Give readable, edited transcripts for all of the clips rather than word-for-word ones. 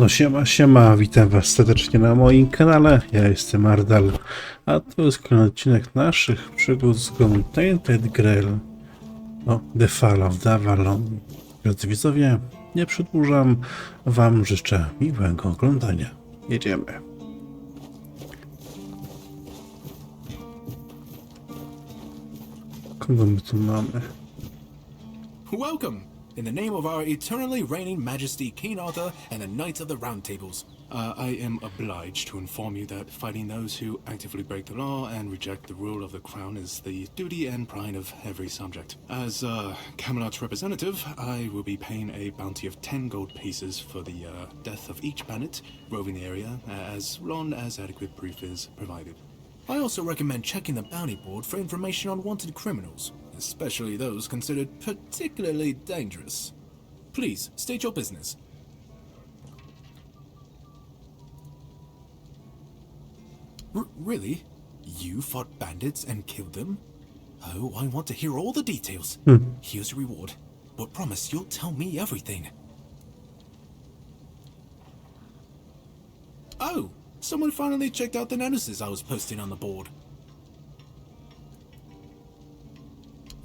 No siema, siema, witam was serdecznie na moim kanale, ja jestem Ardghal, a to jest kolejny odcinek naszych przygód z grą Tainted Grail, no, The Fall of Avalon. Drodzy widzowie, nie przedłużam, wam życzę miłego oglądania. Jedziemy. Kogo my tu mamy? Welcome! In the name of our eternally reigning majesty, King Arthur, and the Knights of the Round Tables. I am obliged to inform you that fighting those who actively break the law and reject the rule of the crown is the duty and pride of every subject. As Camelot's representative, I will be paying a bounty of 10 gold pieces for the death of each bandit roving the area, as long as adequate proof is provided. I also recommend checking the bounty board for information on wanted criminals, especially those considered particularly dangerous. Please, state your business. Really? You fought bandits and killed them? Oh, I want to hear all the details. Here's your reward, but promise you'll tell me everything. Oh, someone finally checked out the notices I was posting on the board.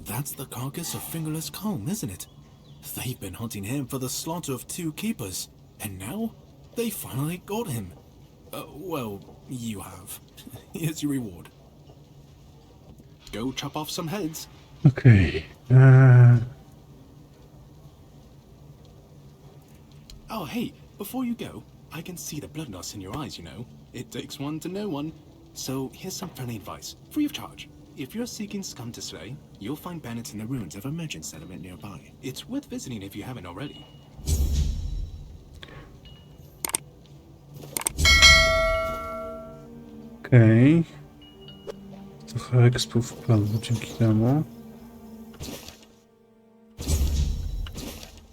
That's the carcass of Fingerless Calm, isn't it? They've been hunting him for the slaughter of 2 keepers, and now they finally got him. Well, you have. Here's your reward. Go chop off some heads. Okej. Oh, hey, before you go, I can see the blood loss in your eyes, you know. It takes one to know one. So here's some friendly advice, free of charge. If you're seeking scum to slay, you'll find bandits in the ruins of a merchant settlement nearby. It's worth visiting if you haven't already. Okej. Trochę ekspów wpadło dzięki temu.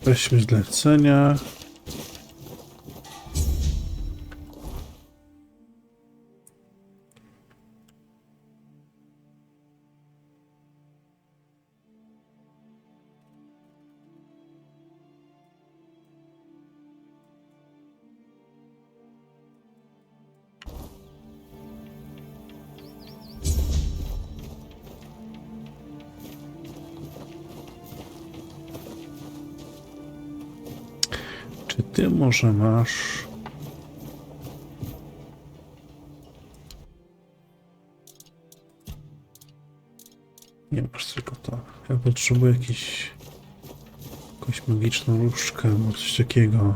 Weźmy zlecenia. Czy ty może masz... Nie masz tylko to. Ja potrzebuję jakąś magiczną różdżkę albo coś takiego.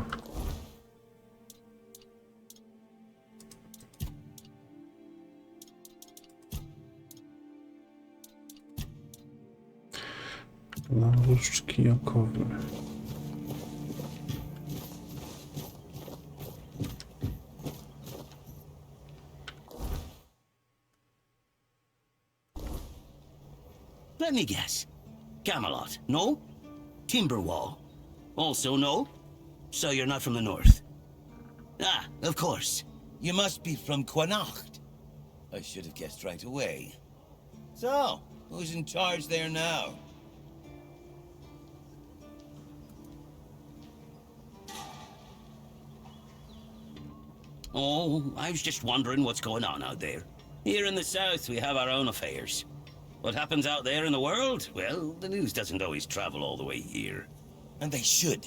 No, różdżki okowe. Let me guess. Camelot, no? Timberwall, also no? So you're not from the north? Ah, of course. You must be from Connacht. I should have guessed right away. So, who's in charge there now? Oh, I was just wondering what's going on out there. Here in the south, we have our own affairs. What happens out there in the world? Well, the news doesn't always travel all the way here. And they should.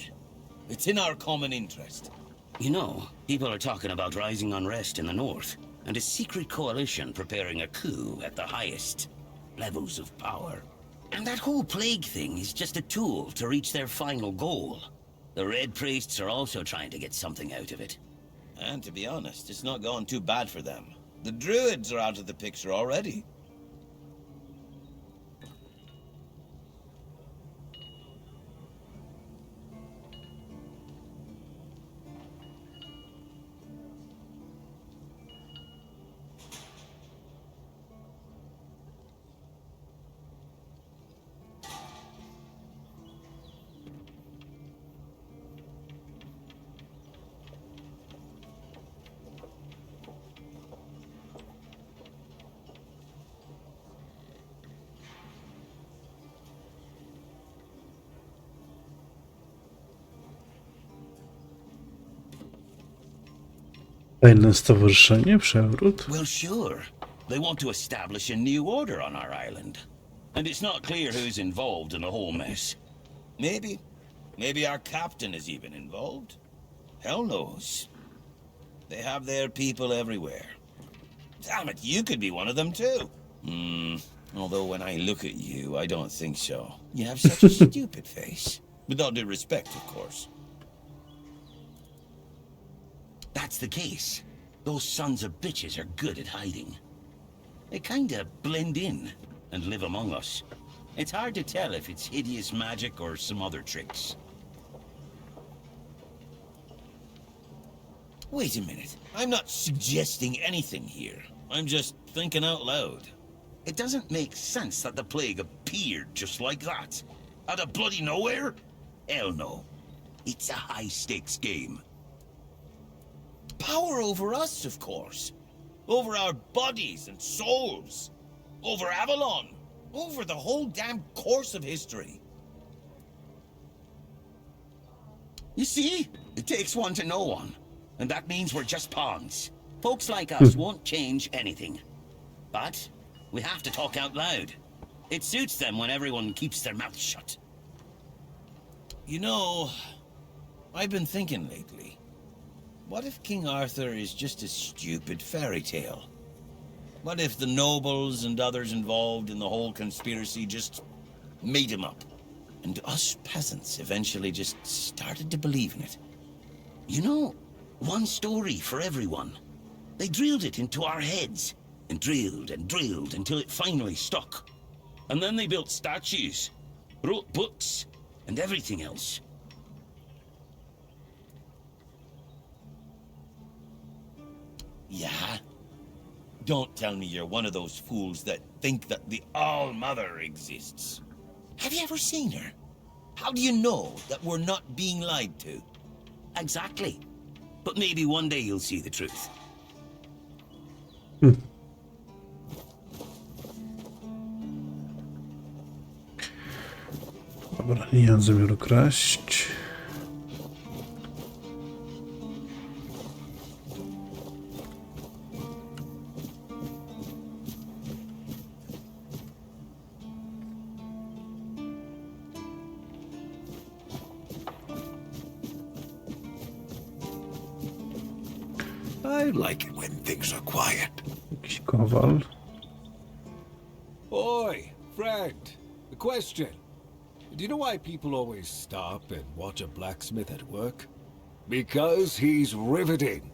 It's in our common interest. You know, people are talking about rising unrest in the north, and a secret coalition preparing a coup at the highest levels of power. And that whole plague thing is just a tool to reach their final goal. The Red Priests are also trying to get something out of it. And to be honest, it's not going too bad for them. The Druids are out of the picture already. Tajne stowarzyszenie, przewrót. Well, sure. They want to establish a new order on our island. And it's not clear who's involved in the whole mess. Maybe. Maybe our captain is even involved. Hell knows. They have their people everywhere. Damn it, you could be one of them too. Although when I look at you, I don't think so. You have such a stupid face. With all due respect, of course. That's the case. Those sons of bitches are good at hiding. They kinda blend in and live among us. It's hard to tell if it's hideous magic or some other tricks. Wait a minute. I'm not suggesting anything here. I'm just thinking out loud. It doesn't make sense that the plague appeared just like that. Out of bloody nowhere? Hell no. It's a high-stakes game. Power over us, of course. Over our bodies and souls. Over Avalon. Over the whole damn course of history. You see? It takes one to know one. And that means we're just pawns. Folks like us won't change anything. But we have to talk out loud. It suits them when everyone keeps their mouth shut. You know, I've been thinking lately. What if King Arthur is just a stupid fairy tale? What if the nobles and others involved in the whole conspiracy just made him up? And us peasants eventually just started to believe in it. You know, one story for everyone. They drilled it into our heads, and drilled until it finally stuck. And then they built statues, wrote books, and everything else. Yeah? Don't tell me you're one of those fools that think that the All-Mother exists. Have you ever seen her? How do you know that we're not being lied to? Exactly. But maybe one day you'll see the truth. Dobra, nie mam zamiaru kraść. I like it when things are quiet. Jakiś kowal. Oi, friend, a question. Do you know why people always stop and watch a blacksmith at work? Because he's riveting.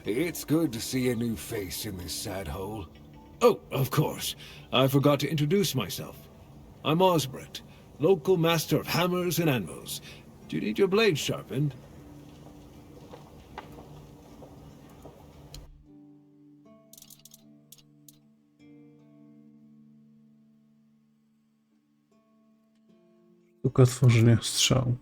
It's good to see a new face in this sad hole. Oh, of course, I forgot to introduce myself. I'm Osbert, local master of hammers and anvils. Do you need your blade sharpened? Sztuka tworzenia strzał.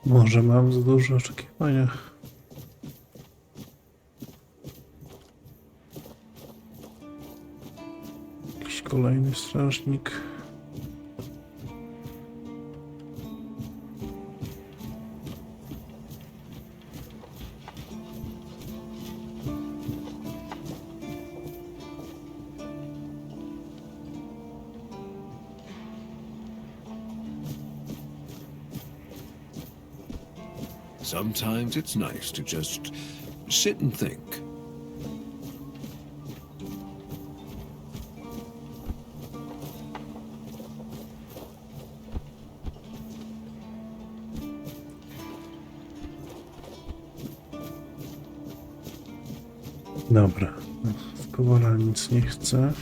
Może mam za duże oczekiwania. Jakiś kolejny strażnik. Sometimes it's nice to just sit and think. Dobra, w Kowola nic nie chcę.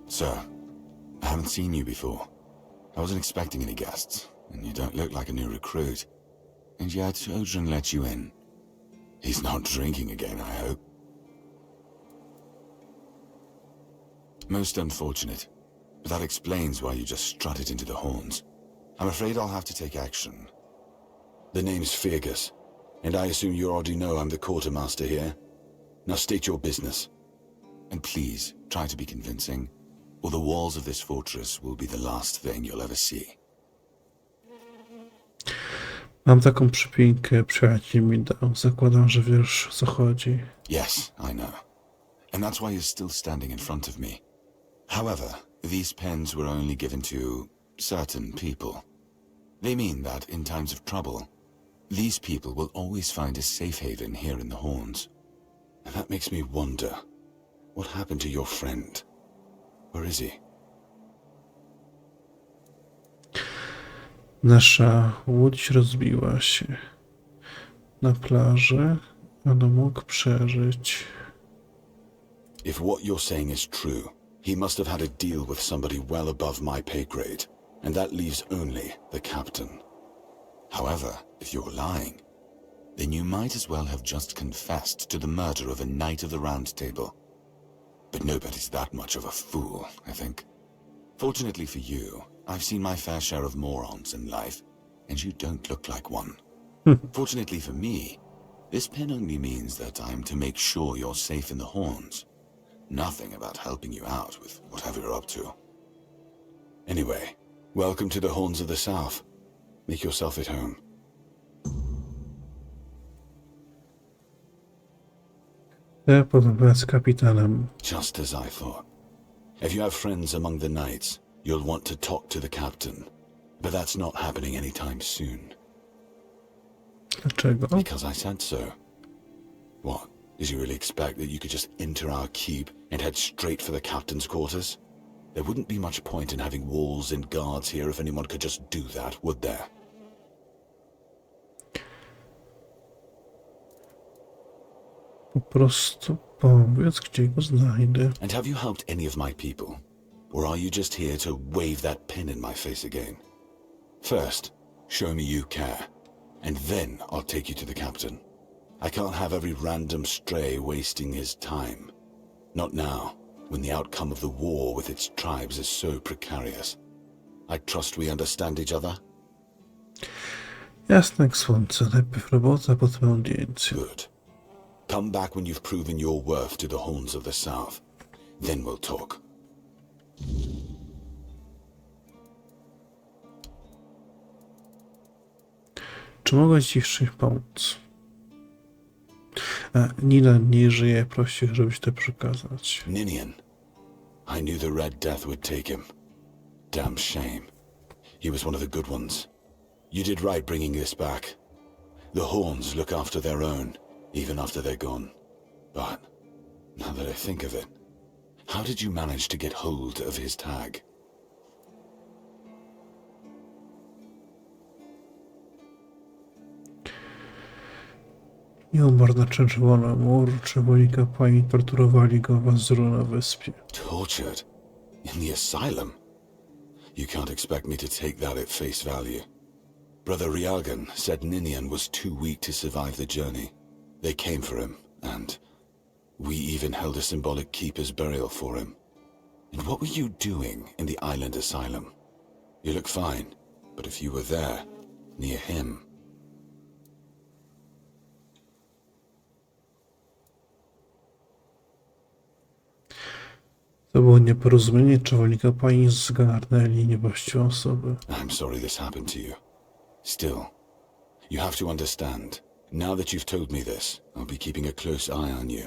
Sir, I haven't seen you before. I wasn't expecting any guests, and you don't look like a new recruit. And yet, Odrin let you in. He's not drinking again, I hope. Most unfortunate, but that explains why you just strutted into the horns. I'm afraid I'll have to take action. The name's Fergus, and I assume you already know I'm the quartermaster here. Now state your business. And please, try to be convincing, or the walls of this fortress will be the last thing you'll ever see. Mam taką przypinkę, przyjaciel mi dał. Zakładam, że wiesz, o co chodzi. Yes, I know. And that's why you're still standing in front of me. However, these pens were only given to certain people. They mean that in times of trouble, these people will always find a safe haven here in the Horns. And that makes me wonder, what happened to your friend? Where is he? Nasza łódź rozbiła się na plaży, ale mógł przeżyć. If what you're saying is true, he must have had a deal with somebody well above my pay grade, and that leaves only the captain. However, if you're lying, then you might as well have just confessed to the murder of a Knight of the Round Table. But nobody's that much of a fool, I think. Fortunately for you, I've seen my fair share of morons in life, and you don't look like one. Fortunately for me, this pen only means that I'm to make sure you're safe in the Horns. Nothing about helping you out with whatever you're up to. Anyway, welcome to the Horns of the South. Make yourself at home. Ja porozmawiam z kapitanem. Just as I thought. If you have friends among the knights, you'll want to talk to the captain. But that's not happening anytime soon. Dlaczego? Because I said so. What? Did you really expect that you could just enter our keep and head straight for the captain's quarters? There wouldn't be much point in having walls and guards here if anyone could just do that, would there? Po prostu powiedz, gdzie go znajdę. And have you helped any of my people? Or are you just here to wave that pen in my face again? First, show me you care, and then I'll take you to the captain. I can't have every random stray wasting his time. Not now, when the outcome of the war with its tribes is so precarious. I trust we understand each other? Jasne jak słońce, najpierw robota, potem audiencja. Good. Come back when you've proven your worth to the Horns of the South. Then we'll talk. Czy mogę ci w czymś pomóc? Nina nie żyje, prosi, żebyś to przekazać. Ninian. I knew the Red Death would take him. Damn shame. He was one of the good ones. You did right bringing this back. The Horns look after their own, even after they're gone. But, now that I think of it, how did you manage to get hold of his tag? Nie umarł na czerwono mur, czerwoni kapłani torturowali go w Azuru na wyspie. Tortured? In the asylum? You can't expect me to take that at face value. Brother Riagan said Ninian was too weak to survive the journey. They came for him, and we even held a symbolic keeper's burial for him. And what were you doing in the island asylum? You look fine, but if you were there, near him... To było nieporozumienie, człowieka pani zgarnęli niewłaściwe osoby. I'm sorry this happened to you. Still, you have to understand. Now that you've told me this, I'll be keeping a close eye on you.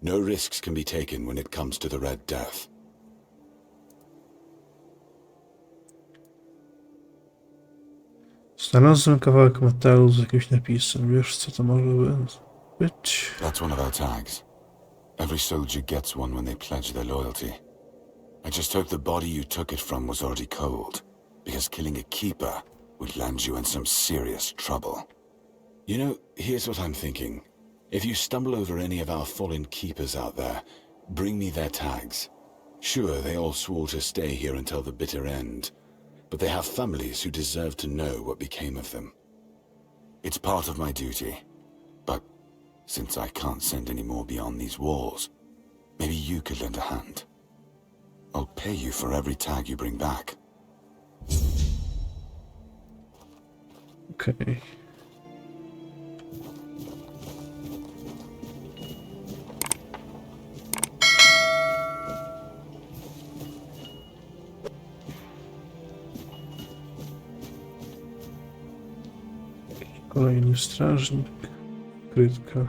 No risks can be taken when it comes to the Red Death. Znalazłem kawałek metalu z jakimś napisem. Wiesz, co to może być? That's one of our tags. Every soldier gets one when they pledge their loyalty. I just hope the body you took it from was already cold, because killing a keeper would land you in some serious trouble. You know, here's what I'm thinking. If you stumble over any of our fallen keepers out there, bring me their tags. Sure, they all swore to stay here until the bitter end, but they have families who deserve to know what became of them. It's part of my duty, but since I can't send any more beyond these walls, maybe you could lend a hand. I'll pay you for every tag you bring back. Okej. Kolejny strażnik. Krytka.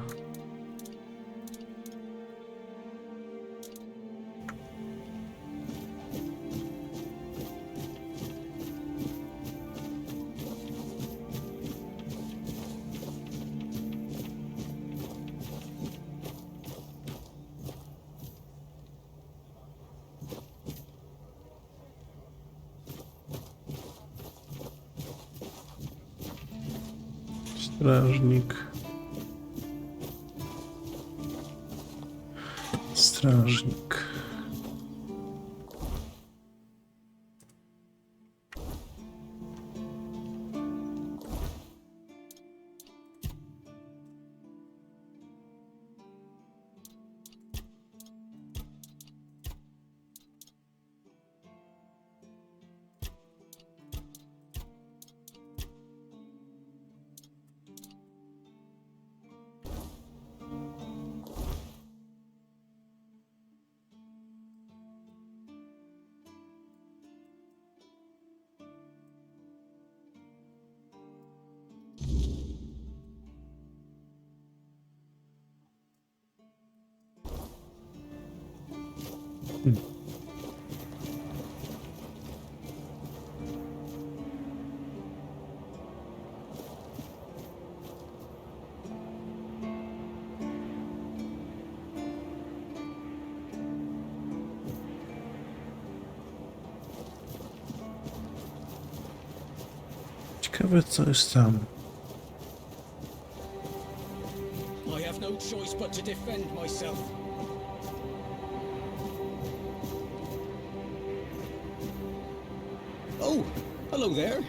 Strażnik. Strażnik. Ciekawe, co jest tam. I have no choice but to defend myself. Oh, hello there.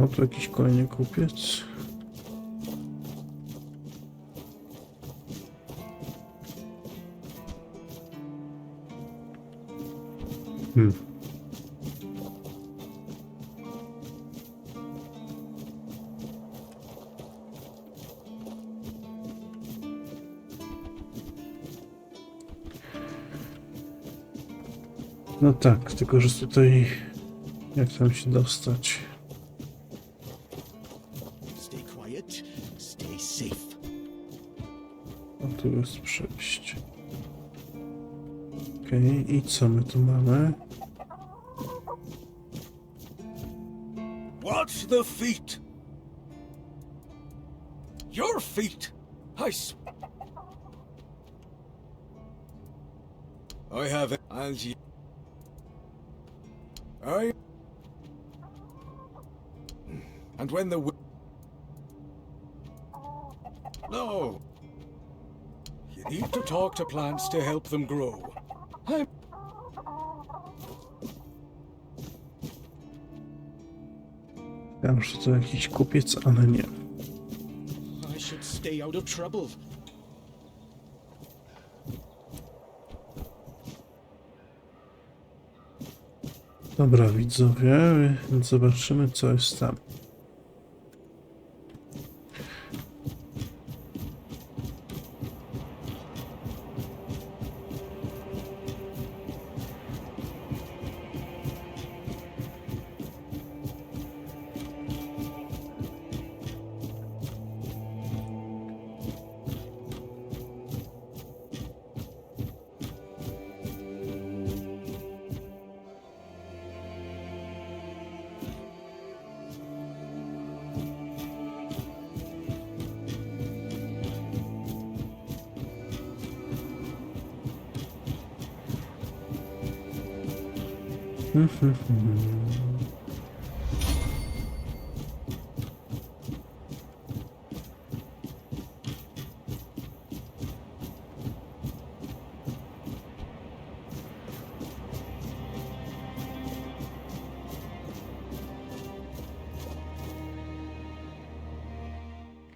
O, tu jakiś kolejny kupiec. No tak, tylko że tutaj jak tam się dostać? tu jest przejście. Okej, i co my tu mamy? Watch the feet! Your feet! I have it as you. And when the no, you need to talk to plants to help them grow. Ja muszę to jakiś kupiec, ale nie. I should stay out of trouble. Dobra, widzowie, więc zobaczymy, co jest tam.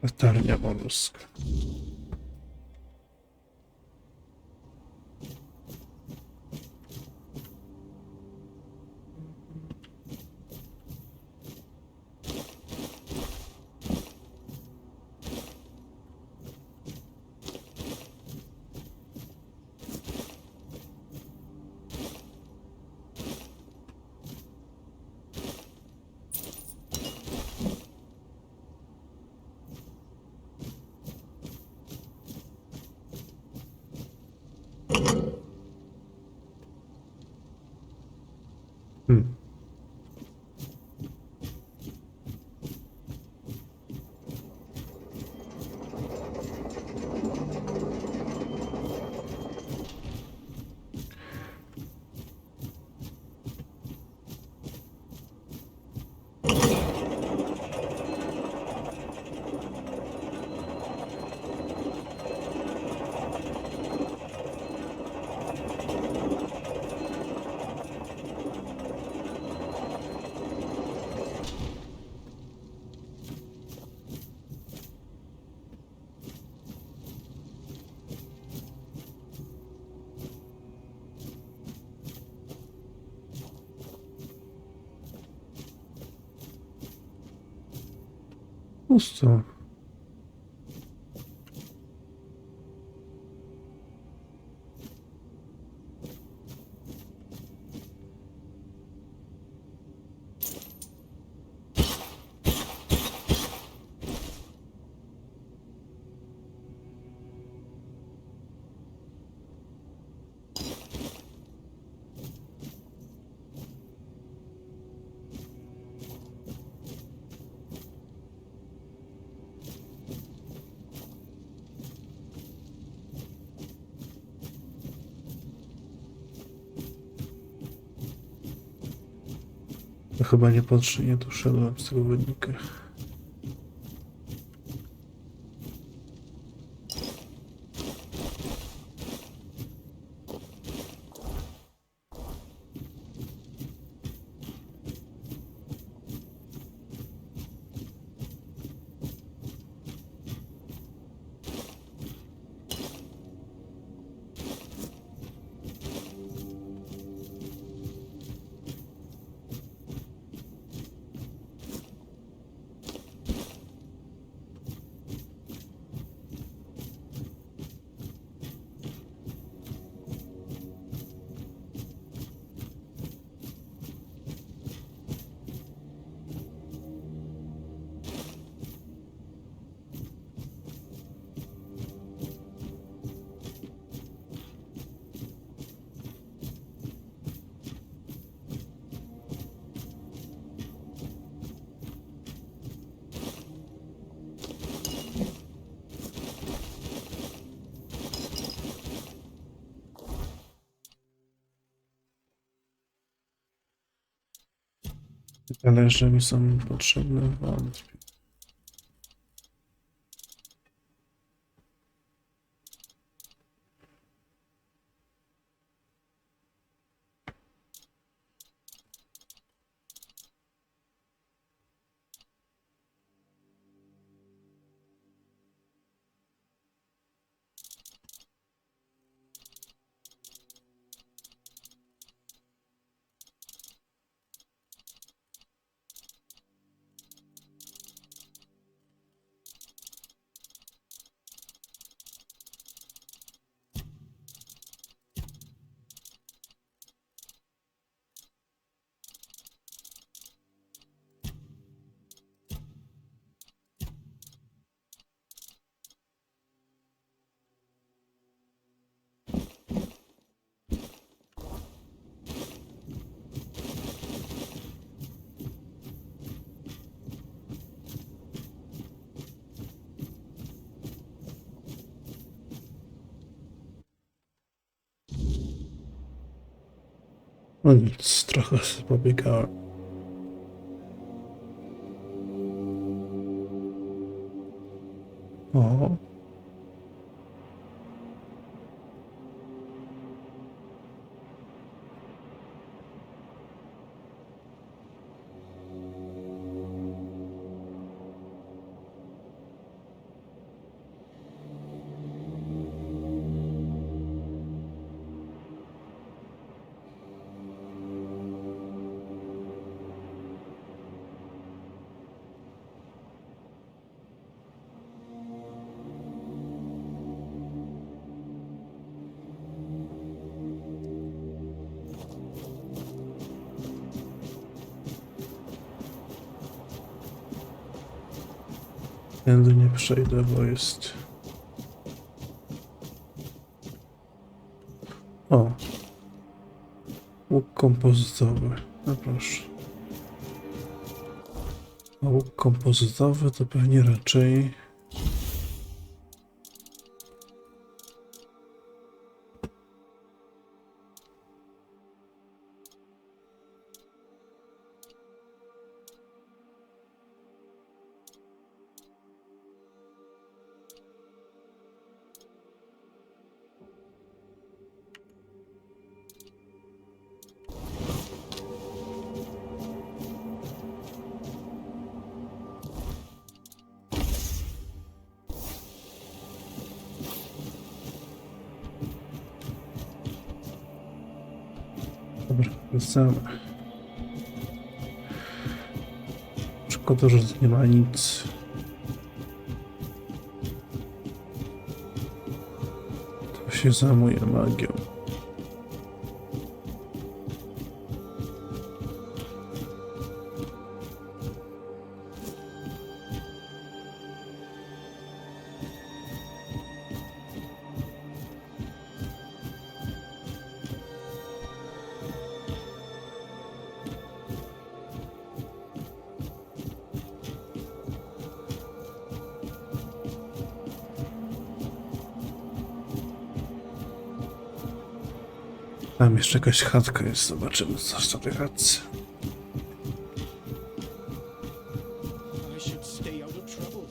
Latarnia morska. Pusto. To chyba niepotrzebnie tu szedłem z tego wynika. Talerze mi są potrzebne, wątpię. No nic, trochę sobie pobiegałem. O. Tędy nie przejdę, bo jest... O! Łuk kompozytowy. No proszę. A łuk kompozytowy to pewnie raczej... Dobra, wracamy. Szkoda, że nie ma nic. To się zajmuje magią. Tam jeszcze jakaś chatka jest, zobaczymy co w tej chatce. I should stay out of trouble.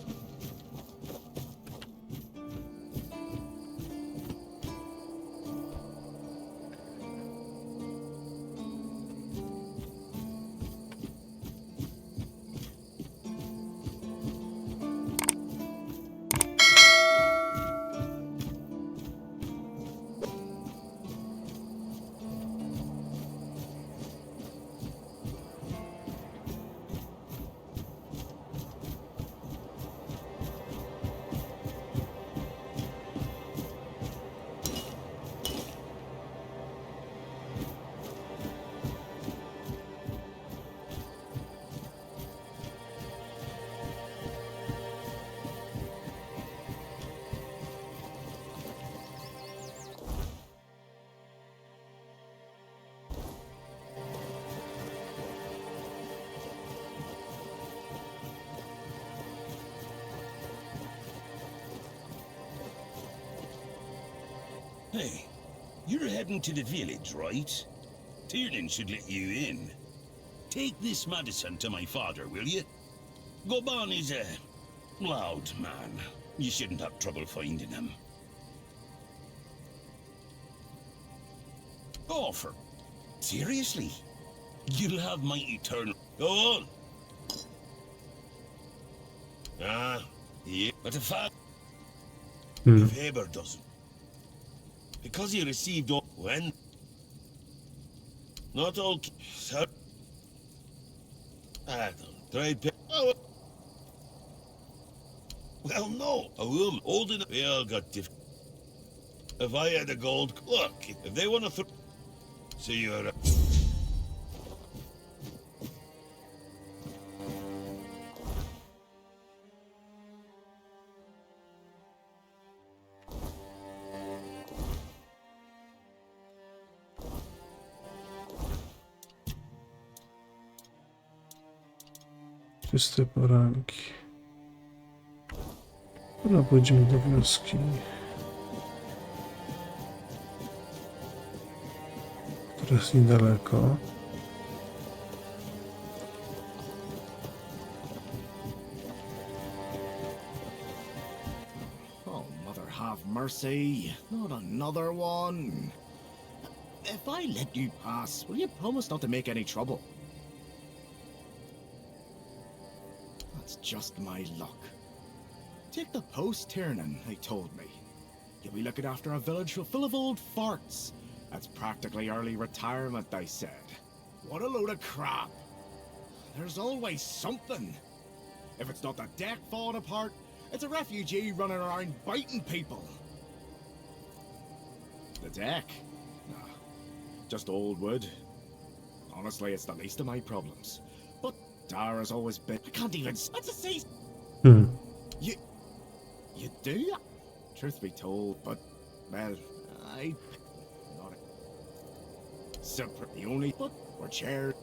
Hey, you're heading to the village, right? Tiernan should let you in. Take this medicine to my father, will you? Goban is a loud man. You shouldn't have trouble finding him. Offer. Seriously? You'll have my eternal... Go on! Yeah. But if Haber doesn't. Because he received all... When? Not all... Trade... Oh, well, no. A woman old enough... We all got different... If I had a gold... Look, if they want to... See you around. Czyste poranki. Dobra, pójdziemy do wioski, która jest niedaleko. Oh, mother have mercy. Not another one. If I let you pass, will you promise not to make any trouble? That's just my luck. Take the post, Tiernan, they told me. You'll be looking after a village full of old farts. That's practically early retirement, they said. What a load of crap. There's always something. If it's not the deck falling apart, it's a refugee running around biting people. The deck? Nah, just old wood. Honestly, it's the least of my problems. But Dara's always been... I can't even... That's a cease! You do? Truth be told, but... Well, I... Not a... Super... The only... But... Or chair...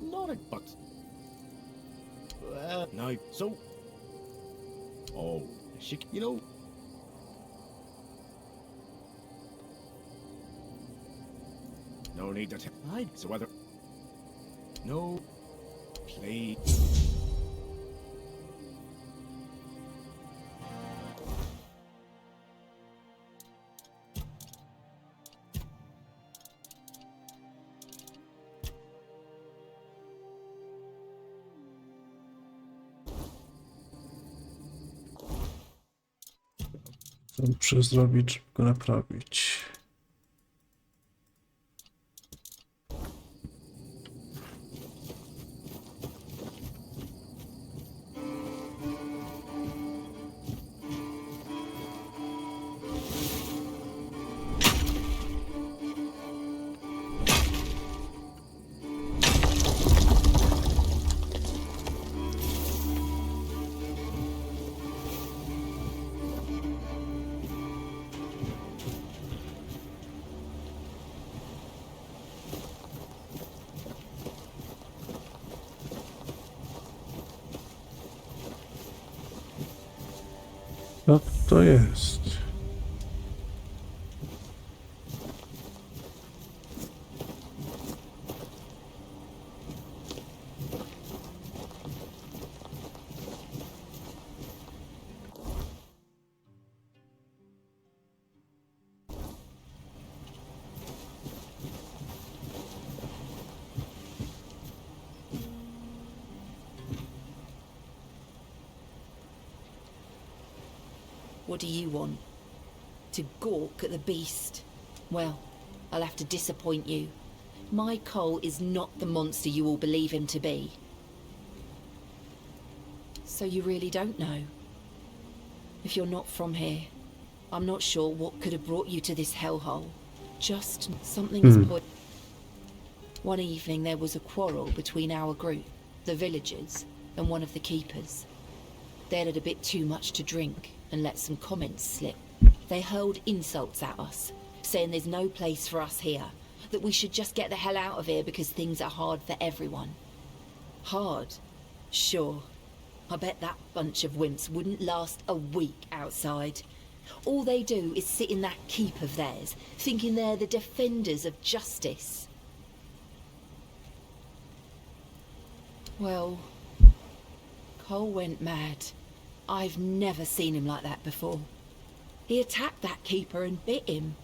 Not a... But... Well... Now, so... Oh... She... You know... No need to... I'd... So whether... No... Please... Co muszę zrobić, żeby go naprawić? Co to jest? What do you want? To gawk at the beast? Well, I'll have to disappoint you. My Cole is not the monster you all believe him to be. So you really don't know? If you're not from here, I'm not sure what could have brought you to this hellhole. Just something's One evening there was a quarrel between our group, the villagers, and one of the keepers. They'd had a bit too much to drink and let some comments slip. They hurled insults at us, saying there's no place for us here, that we should just get the hell out of here because things are hard for everyone. Hard? Sure. I bet that bunch of wimps wouldn't last a week outside. All they do is sit in that keep of theirs, thinking they're the defenders of justice. Well, Cole went mad. I've never seen him like that before. He attacked that keeper and bit him.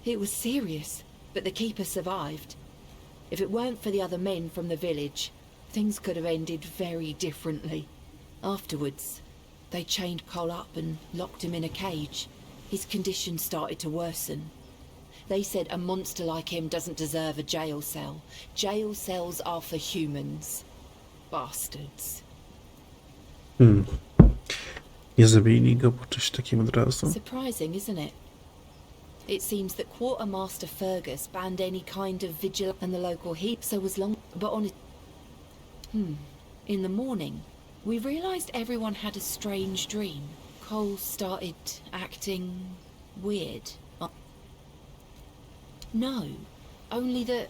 It was serious, but the keeper survived. If it weren't for the other men from the village, things could have ended very differently. Afterwards, they chained Cole up and locked him in a cage. His condition started to worsen. They said a monster like him doesn't deserve a jail cell. Jail cells are for humans. Bastards. Nie zabili go po czymś takim od razu. Surprising, isn't it? It seems that Quartermaster Fergus banned any kind of vigil and the local heap, so was long. But on it. In the morning, we realised everyone had a strange dream. Cole started acting weird. No, only that,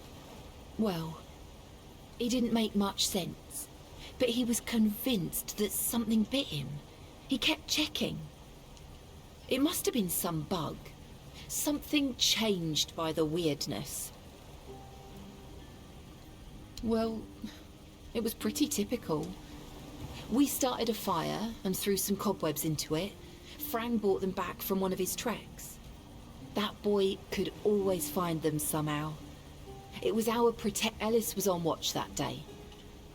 well, it didn't make much sense. But he was convinced that something bit him. He kept checking. It must have been some bug. Something changed by the weirdness. Well, it was pretty typical. We started a fire and threw some cobwebs into it. Fran brought them back from one of his treks. That boy could always find them somehow. It was our Ellis was on watch that day.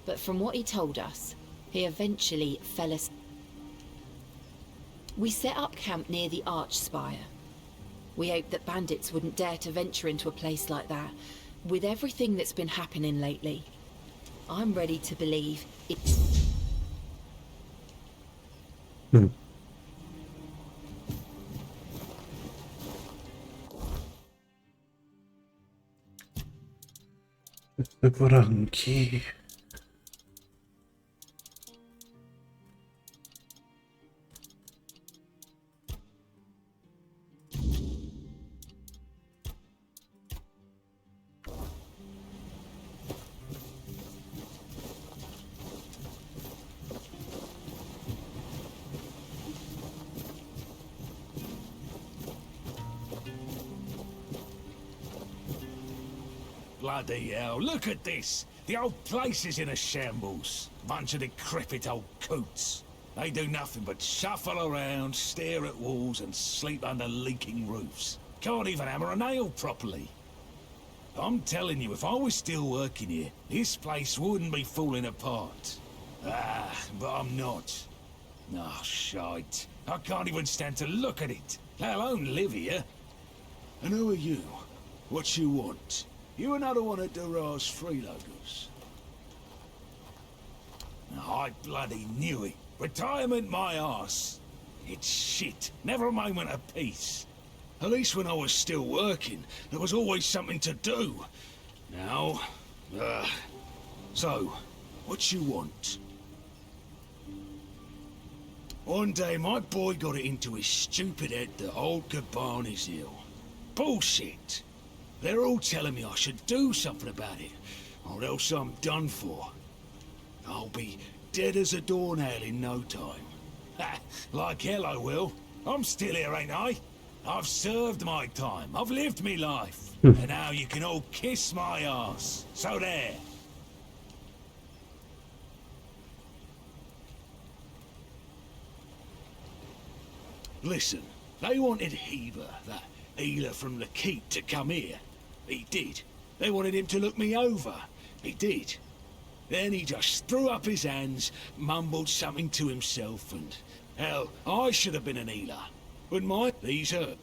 But from what he told us, he eventually fell asleep. We set up camp near the arch spire. We hoped that bandits wouldn't dare to venture into a place like that. With everything that's been happening lately, I'm ready to believe it's... Te poranki. Bloody hell, look at this! The whole place is in a shambles. Bunch of decrepit old coots. They do nothing but shuffle around, stare at walls and sleep under leaking roofs. Can't even hammer a nail properly. I'm telling you, if I was still working here, this place wouldn't be falling apart. But I'm not. Oh, shite. I can't even stand to look at it, let alone live here. And who are you? What you want? You another one of Durar's freeloaders? I bloody knew it. Retirement my arse. It's shit. Never a moment of peace. At least when I was still working, there was always something to do. Now, so, what you want? One day my boy got it into his stupid head that old Gaban is ill. Bullshit. They're all telling me I should do something about it, or else I'm done for. I'll be dead as a doornail in no time. Ha! Like hell I will. I'm still here, ain't I? I've served my time. I've lived me life. And now you can all kiss my arse. So there. Listen, they wanted Heber, that healer from the keep, to come here. He did. They wanted him to look me over. He did. Then he just threw up his hands, mumbled something to himself, and... hell, I should have been an healer. But these hurt.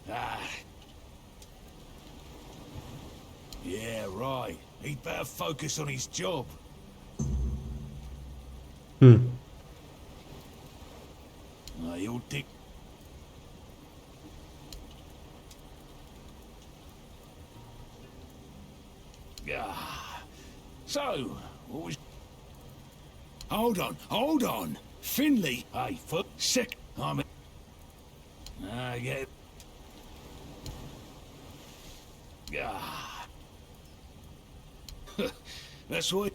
Yeah, right. He'd better focus on his job. You'll dig... So, what was... Hold on! Finley! Hey, for sec... I'm... yeah... That's what...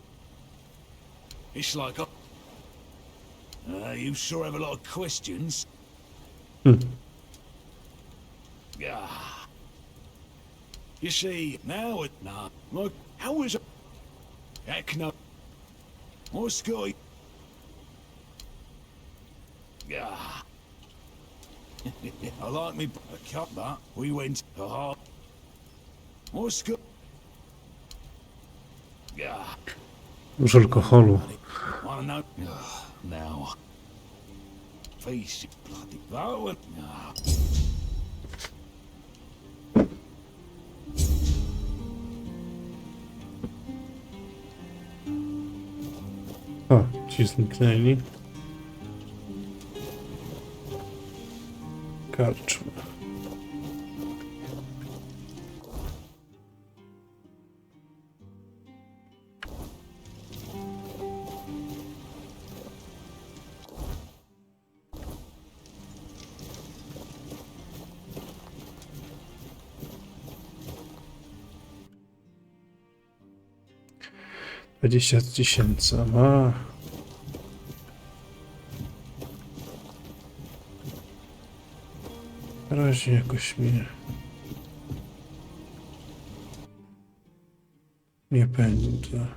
It's like... you sure have a lot of questions. You see, now it... Nah, look, how was... Heck no... More sky. Yeah. I like me a cup, but we went to hard. More sky. Yeah. Dużo alkoholu. Wanna know? Now. Face bloody vow. O, ci zniknęli. Karczma. Dwadzieścia tysięcy. A. Na razie jakoś mnie nie pędzę.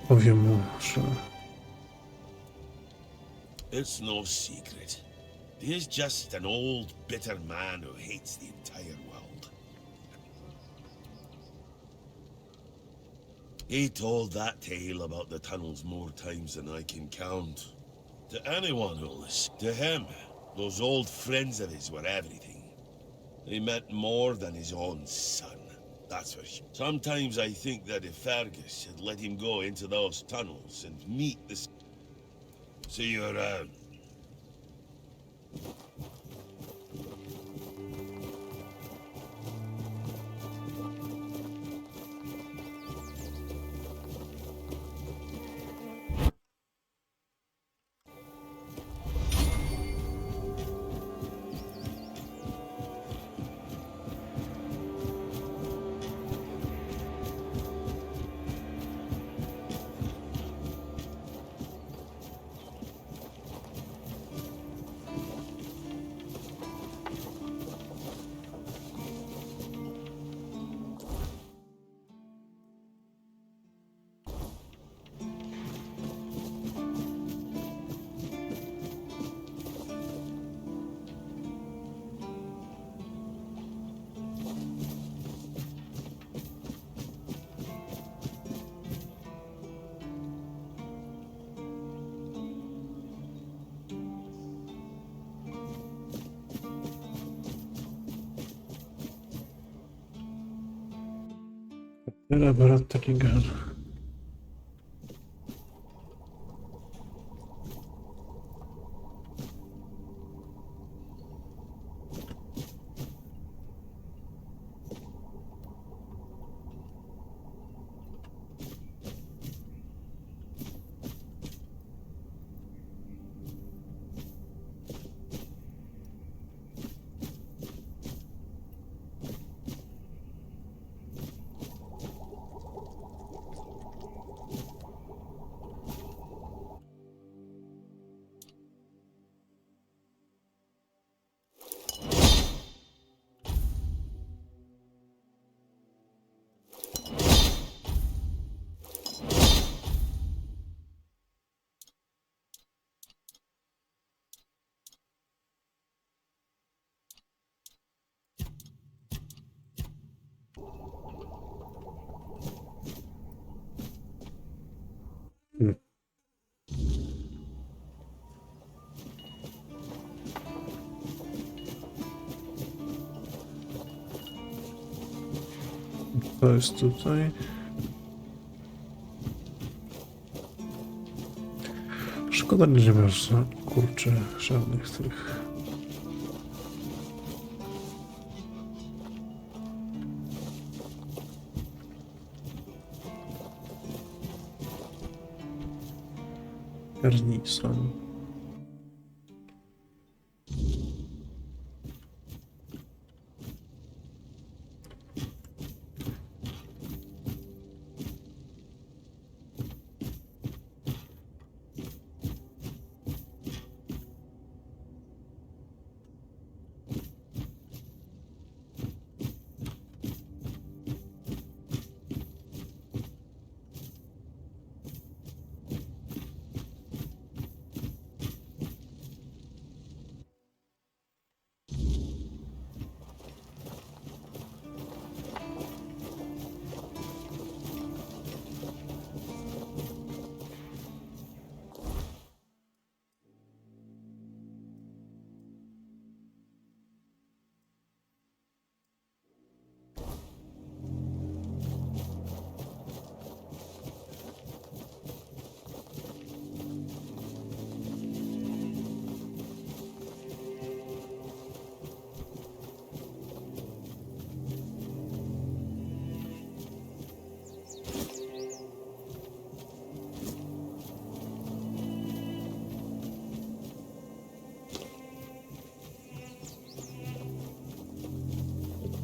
Powiem mu, że... It's no secret. He's just an old, bitter man who hates the entire world. He told that tale about the tunnels more times than I can count. To anyone who'll listen. To him, those old friends of his were everything. They meant more than his own son. That's for sure. Sometimes I think that if Fergus had let him go into those tunnels and meet the... See you around. Laborat taki gal. To jest tutaj. Szkoda, że nie masz, kurczę, żadnych tych. Garnison.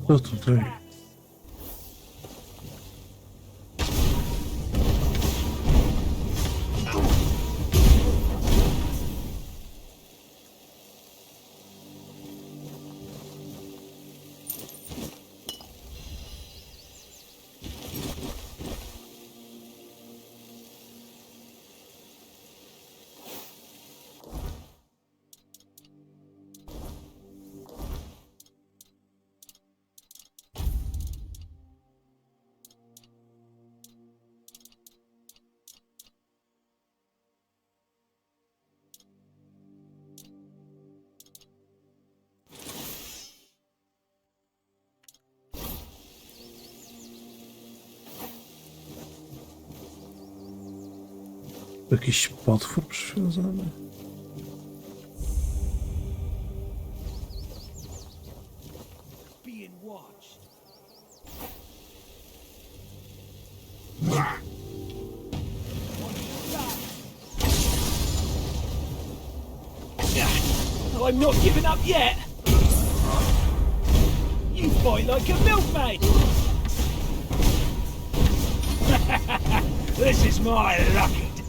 Co tutaj? Jakiś potwór przywiązany? Being watched. Oh, I'm not giving up yet! You fight like a milkmaid! This is my lucky day.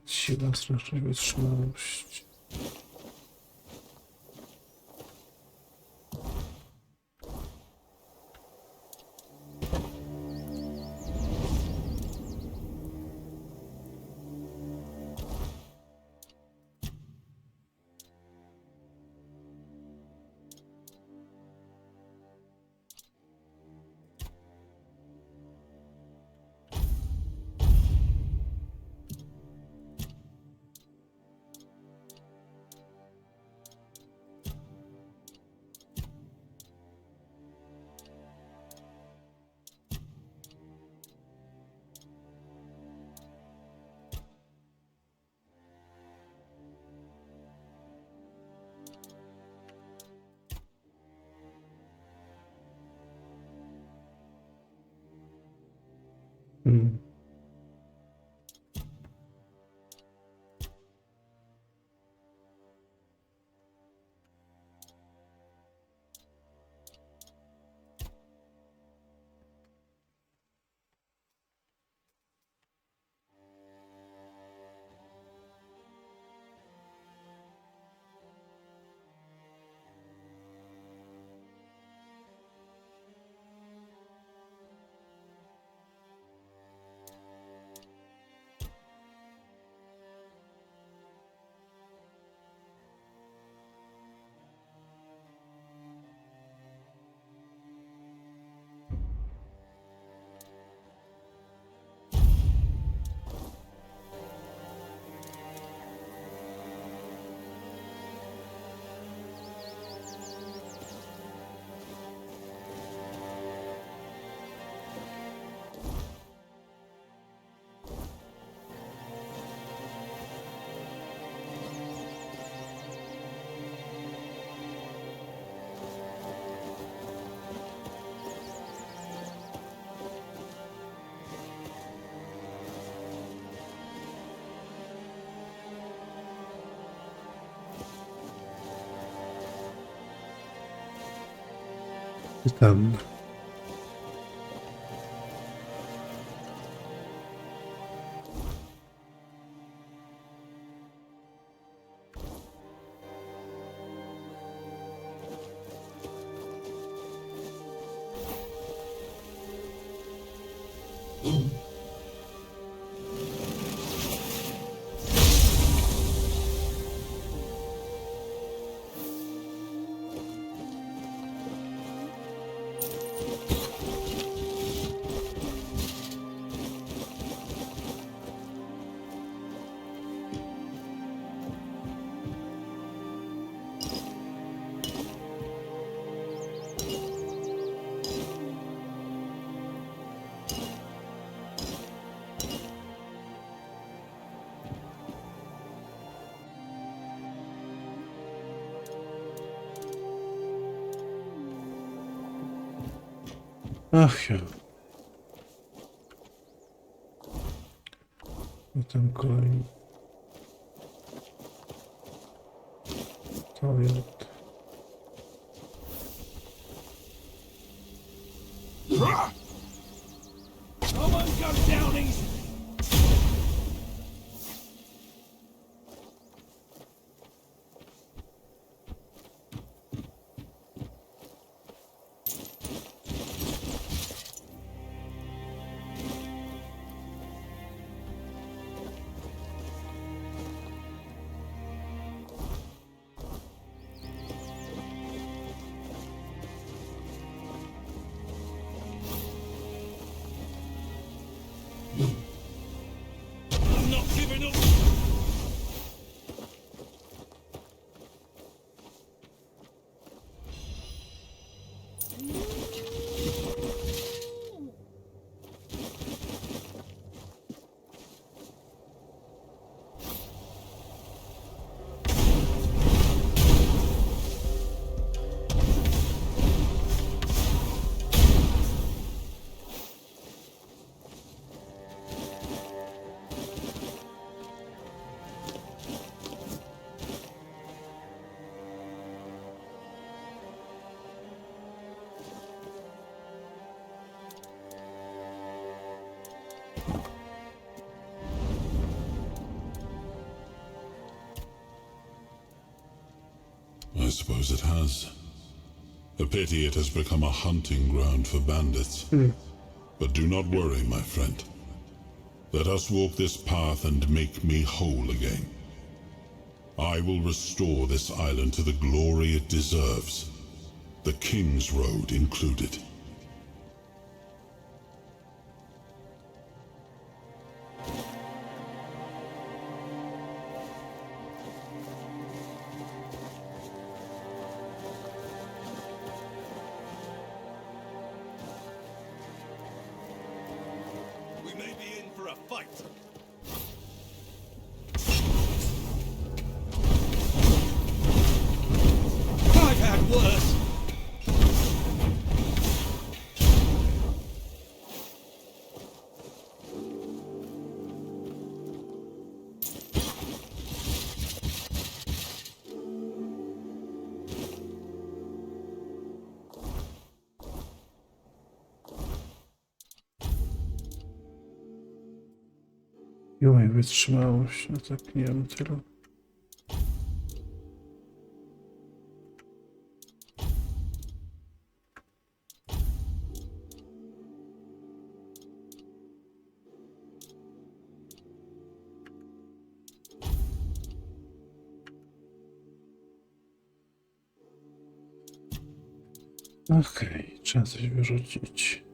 Siła, straszność, wytrzymałość. Tam. Ach ja. I tam kolejny. To jest. No one goes down easy. I suppose it has. A pity it has become a hunting ground for bandits. But do not worry, my friend. Let us walk this path and make me whole again. I will restore this island to the glory it deserves. The King's Road included. We may be in for a fight. I've had worse. Miłej wytrzymałość, no tak nie wiem tylu. Okej, trzeba coś wyrzucić.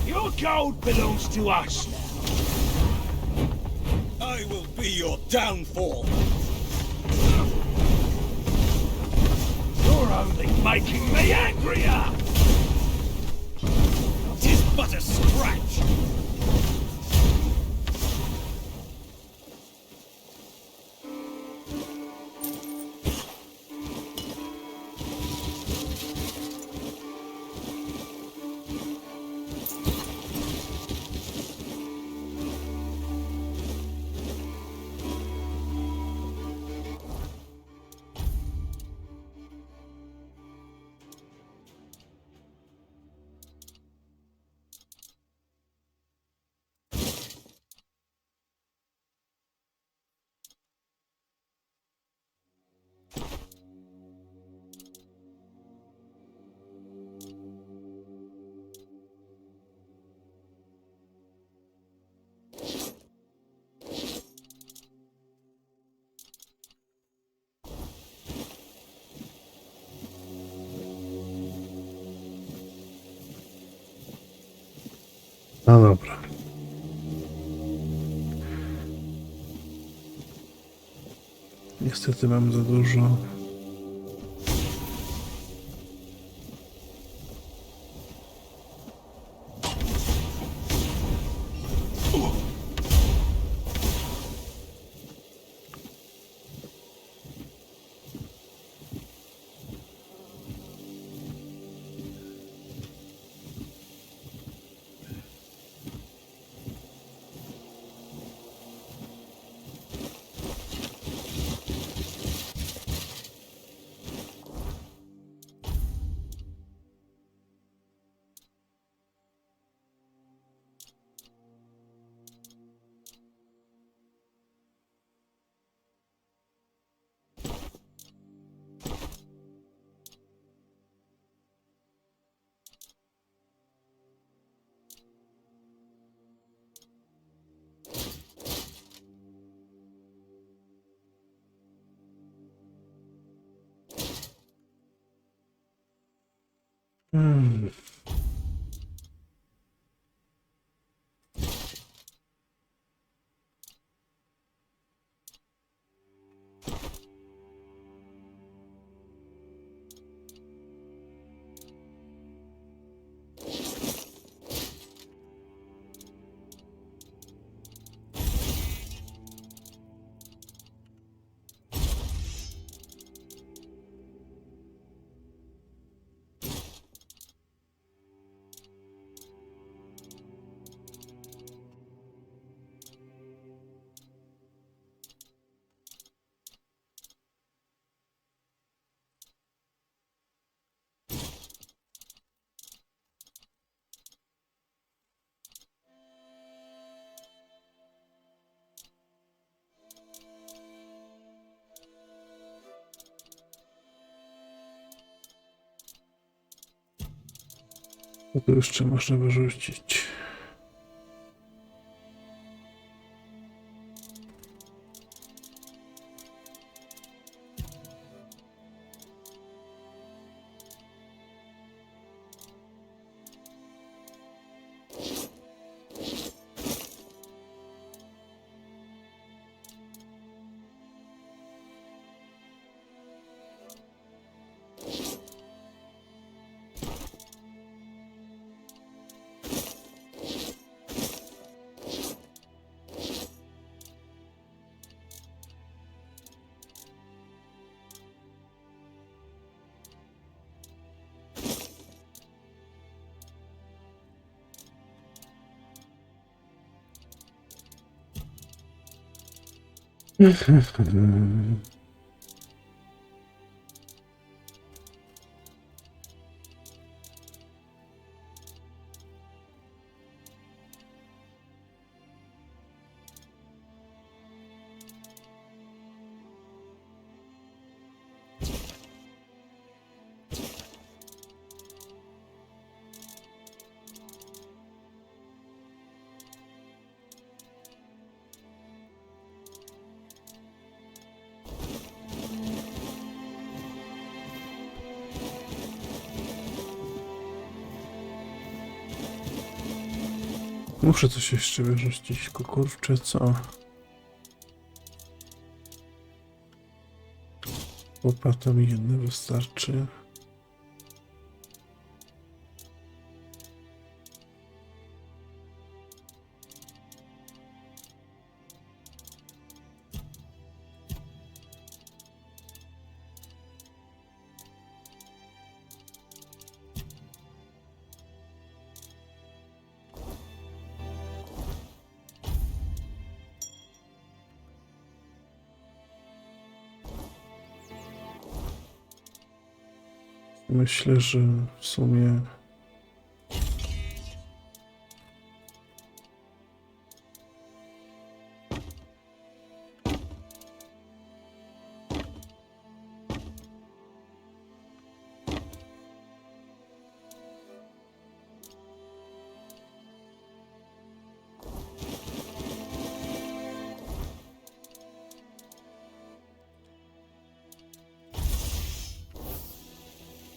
Your gold belongs to us now. your downfall! You're only making me angrier! Tis but a scratch! No dobra. Niestety mam za dużo. Co tu jeszcze można wyrzucić? Muszę coś jeszcze wyrzucić, kurczę, co? Łopata mi jedna wystarczy. Myślę, że w sumie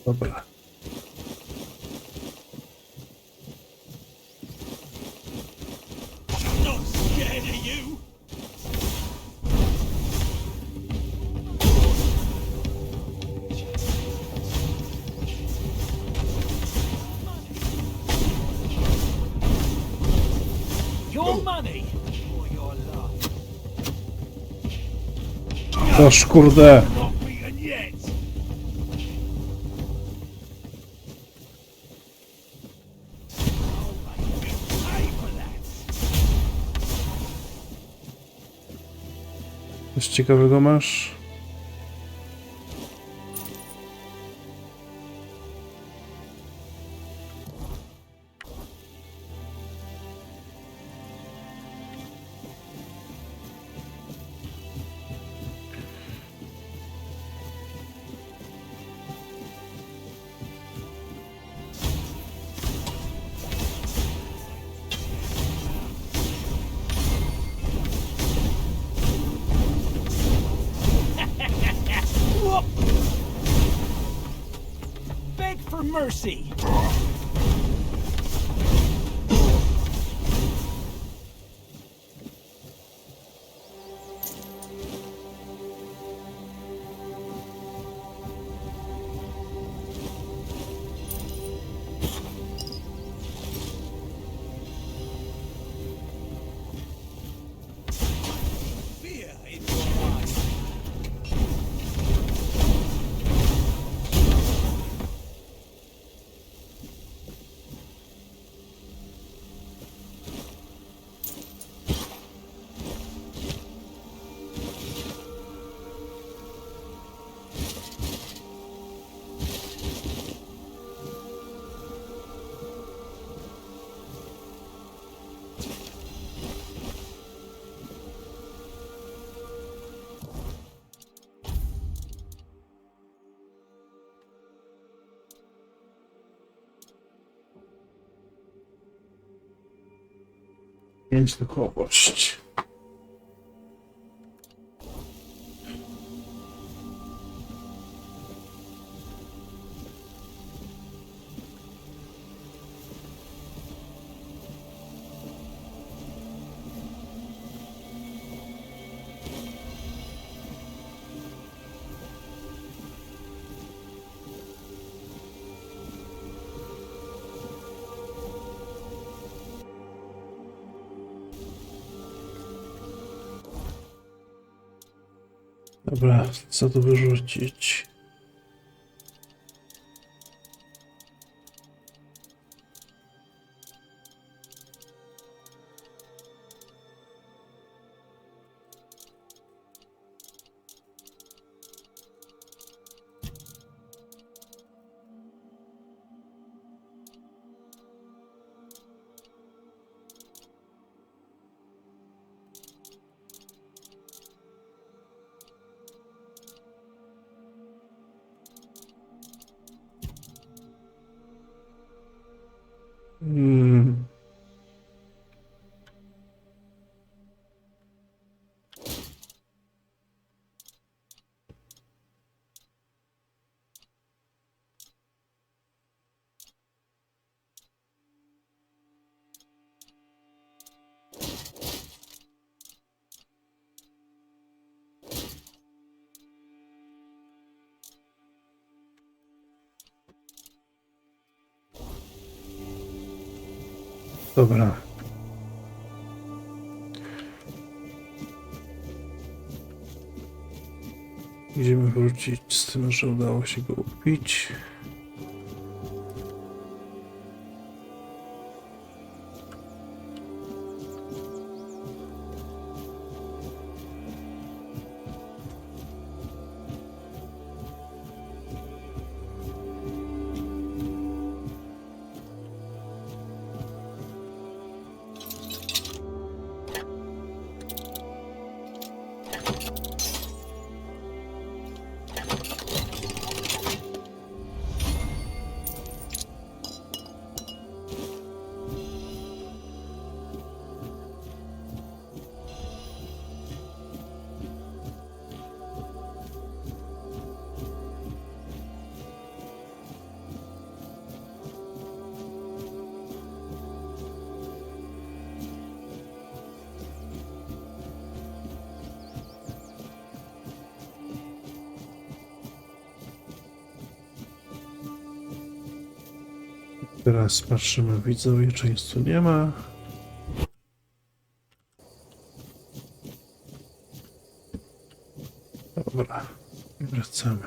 dobra. I'm not scared of you. Your money or your love. Toż kurde. Not beaten yet. Coś ciekawego masz? Beg for mercy. Fear in your eyes. Pięć duchowość. Dobra, co tu wyrzucić? Dobra. Idziemy wrócić z tym, że udało się go upić. Teraz patrzymy, widzowie, czy nic tu nie ma. Dobra, i wracamy.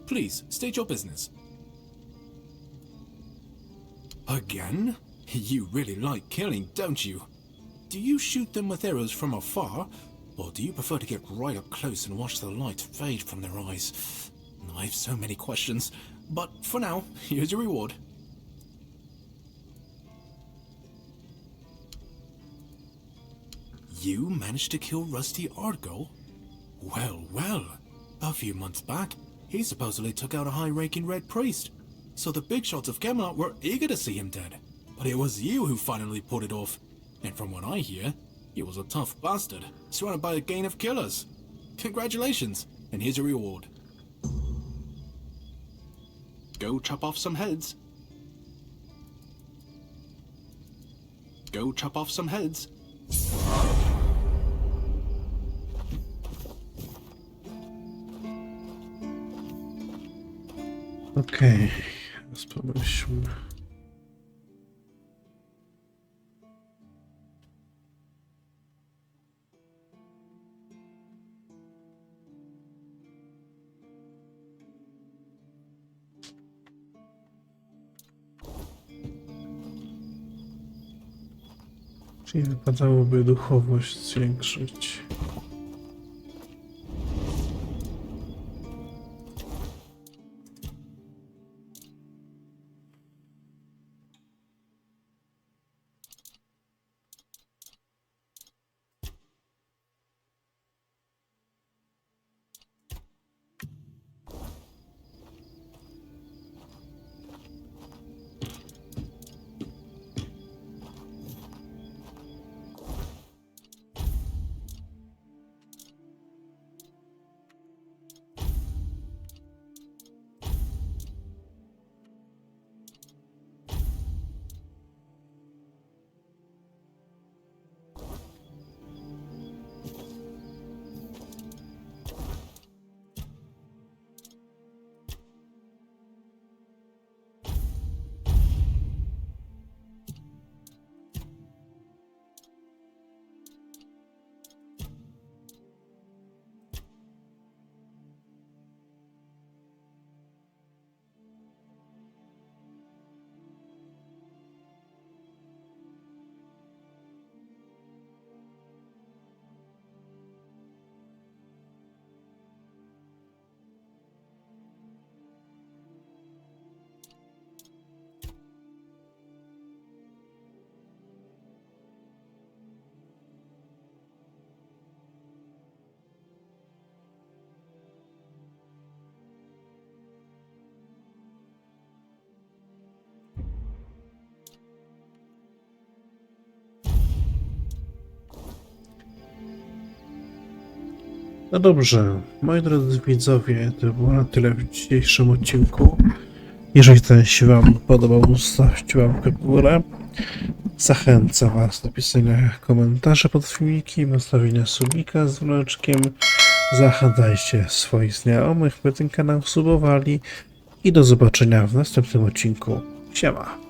Please, state your business. Again? You really like killing, don't you? Do you shoot them with arrows from afar, or do you prefer to get right up close and watch the light fade from their eyes? I have so many questions, but for now, here's your reward. You managed to kill Rusty Ardghal? Well, well. A few months back, he supposedly took out a high-ranking red priest, so the big shots of Camelot were eager to see him dead. But it was you who finally pulled it off. And from what I hear, he was a tough bastard, surrounded by a gang of killers. Congratulations, and here's your reward. Go chop off some heads. Go chop off some heads. Okej, teraz pomyślmy. Czyli wypadałoby duchowość zwiększyć. No dobrze, moi drodzy widzowie, to było na tyle w dzisiejszym odcinku. Jeżeli ten się Wam podobał, zostawcie łapkę w górę. Zachęcam Was do pisania komentarzy pod filmikiem, zostawienia subika z dzwoneczkiem. Zachęcajcie swoich znajomych, by ten kanał subowali. I do zobaczenia w następnym odcinku. Siema!